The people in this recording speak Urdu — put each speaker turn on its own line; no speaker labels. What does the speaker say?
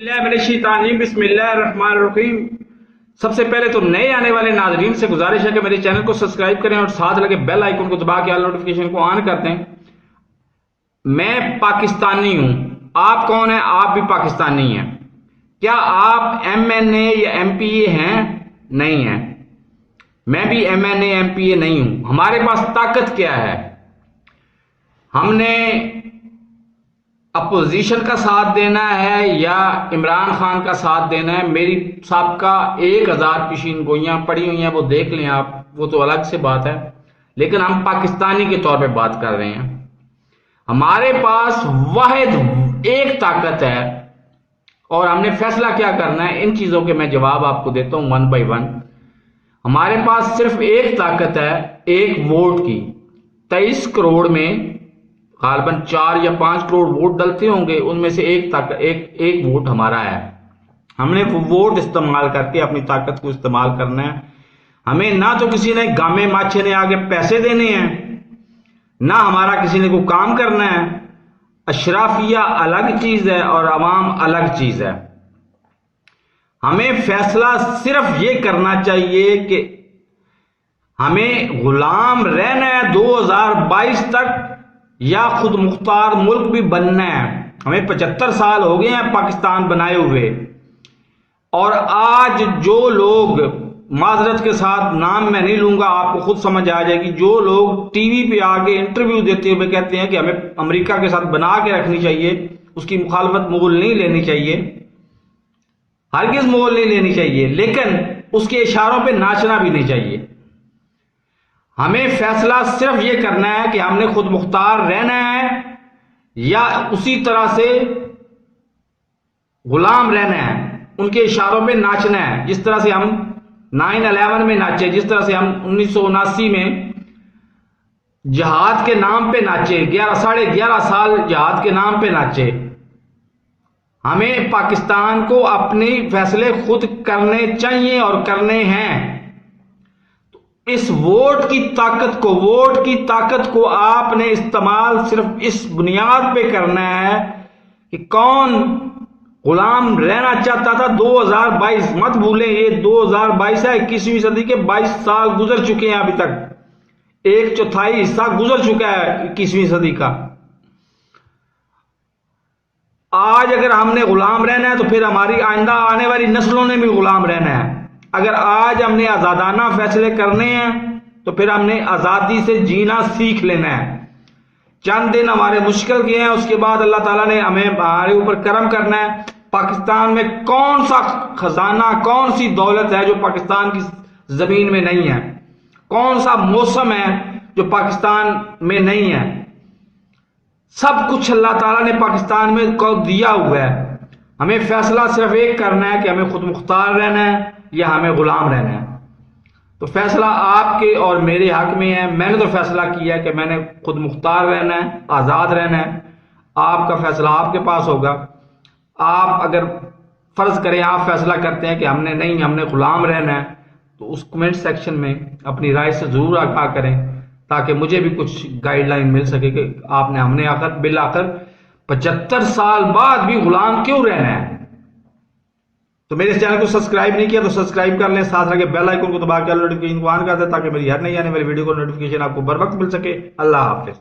بسم اللہ الرحمن الرحیم۔ سب سے پہلے تو نئے آنے والے ناظرین سے گزارش ہے کہ میرے چینل کو سبسکرائب کریں اور ساتھ لگے بیل آئیکن کو دبا کے آل نوٹیفیکیشن کو آن کر دیں۔ میں پاکستانی ہوں، آپ کون ہیں؟ آپ بھی پاکستانی ہیں۔ کیا آپ ایم این اے یا ایم پی اے ہیں؟ نہیں ہیں۔ میں بھی M N A M P A نہیں ہوں۔ ہمارے پاس طاقت کیا ہے؟ ہم نے اپوزیشن کا ساتھ دینا ہے یا عمران خان کا ساتھ دینا ہے؟ میری سابقہ 1000 پیشین گوئیاں پڑی ہوئی ہیں، وہ دیکھ لیں آپ، وہ تو الگ سے بات ہے، لیکن ہم پاکستانی کے طور پہ بات کر رہے ہیں۔ ہمارے پاس واحد ایک طاقت ہے اور ہم نے فیصلہ کیا کرنا ہے، ان چیزوں کے میں جواب آپ کو دیتا ہوں 1 بائی 1۔ ہمارے پاس صرف ایک طاقت ہے، ایک ووٹ کی۔ 23 کروڑ میں غالباً 4 یا 5 کروڑ ووٹ ڈلتے ہوں گے، ان میں سے ایک ووٹ ہمارا ہے۔ ہم نے وہ ووٹ استعمال کر کے اپنی طاقت کو استعمال کرنا ہے۔ ہمیں نہ تو کسی نے گامے ماچھے نے آگے پیسے دینے ہیں، نہ ہمارا کسی نے کوئی کام کرنا ہے۔ اشرافیہ الگ چیز ہے اور عوام الگ چیز ہے۔ ہمیں فیصلہ صرف یہ کرنا چاہیے کہ ہمیں غلام رہنا ہے 2022 تک یا خود مختار ملک بھی بننا ہے۔ ہمیں 75 سال ہو گئے ہیں پاکستان بنائے ہوئے، اور آج جو لوگ، معذرت کے ساتھ نام میں نہیں لوں گا، آپ کو خود سمجھ آ جائے گی، جو لوگ ٹی وی پہ آگے انٹرویو دیتے ہوئے کہتے ہیں کہ ہمیں امریکہ کے ساتھ بنا کے رکھنی چاہیے، اس کی مخالفت مول نہیں لینی چاہیے، ہرگز مول نہیں لینی چاہیے، لیکن اس کے اشاروں پہ ناچنا بھی نہیں چاہیے۔ ہمیں فیصلہ صرف یہ کرنا ہے کہ ہم نے خود مختار رہنا ہے یا اسی طرح سے غلام رہنا ہے، ان کے اشاروں پہ ناچنا ہے، جس طرح سے ہم 9/11 میں ناچے، جس طرح سے ہم 1979 میں جہاد کے نام پہ ناچے، 11.5 سال جہاد کے نام پہ ناچے۔ ہمیں پاکستان کو اپنے فیصلے خود کرنے چاہیے اور کرنے ہیں۔ اس ووٹ کی طاقت کو آپ نے استعمال صرف اس بنیاد پہ کرنا ہے کہ کون غلام رہنا چاہتا تھا 2022۔ مت بھولیں یہ 2022 ہے، 21ویں صدی کے 22 سال گزر چکے ہیں، ابھی تک 1/4 حصہ گزر چکا ہے 21ویں صدی کا۔ آج اگر ہم نے غلام رہنا ہے تو پھر ہماری آئندہ آنے والی نسلوں نے بھی غلام رہنا ہے۔ اگر آج ہم نے آزادانہ فیصلے کرنے ہیں تو پھر ہم نے آزادی سے جینا سیکھ لینا ہے۔ چند دن ہمارے مشکل گئے ہیں، اس کے بعد اللہ تعالیٰ نے ہمارے اوپر کرم کرنا ہے۔ پاکستان میں کون سا خزانہ، کون سی دولت ہے جو پاکستان کی زمین میں نہیں ہے؟ کون سا موسم ہے جو پاکستان میں نہیں ہے؟ سب کچھ اللہ تعالیٰ نے پاکستان میں کو دیا ہوا ہے۔ ہمیں فیصلہ صرف ایک کرنا ہے کہ ہمیں خود مختار رہنا ہے یا ہمیں غلام رہنا ہے۔ تو فیصلہ آپ کے اور میرے حق میں ہے۔ میں نے تو فیصلہ کیا ہے کہ میں نے خود مختار رہنا ہے، آزاد رہنا ہے۔ آپ کا فیصلہ آپ کے پاس ہوگا۔ آپ اگر فرض کریں آپ فیصلہ کرتے ہیں کہ ہم نے غلام رہنا ہے، تو اس کمنٹ سیکشن میں اپنی رائے سے ضرور آگاہ کریں، تاکہ مجھے بھی کچھ گائیڈ لائن مل سکے کہ ہم نے بالآخر 75 سال بعد بھی غلام کیوں رہنا ہے۔ تو میرے چینل کو سبسکرائب نہیں کیا تو سبسکرائب کر لیں، ساتھ لگے بیل آئیکن کو دبا کے نوٹیفیکیشن کو آن کر دیں، تاکہ میری ہر نئی آنے والی ویڈیو کو نوٹیفیکیشن آپ کو بر وقت مل سکے۔ اللہ حافظ۔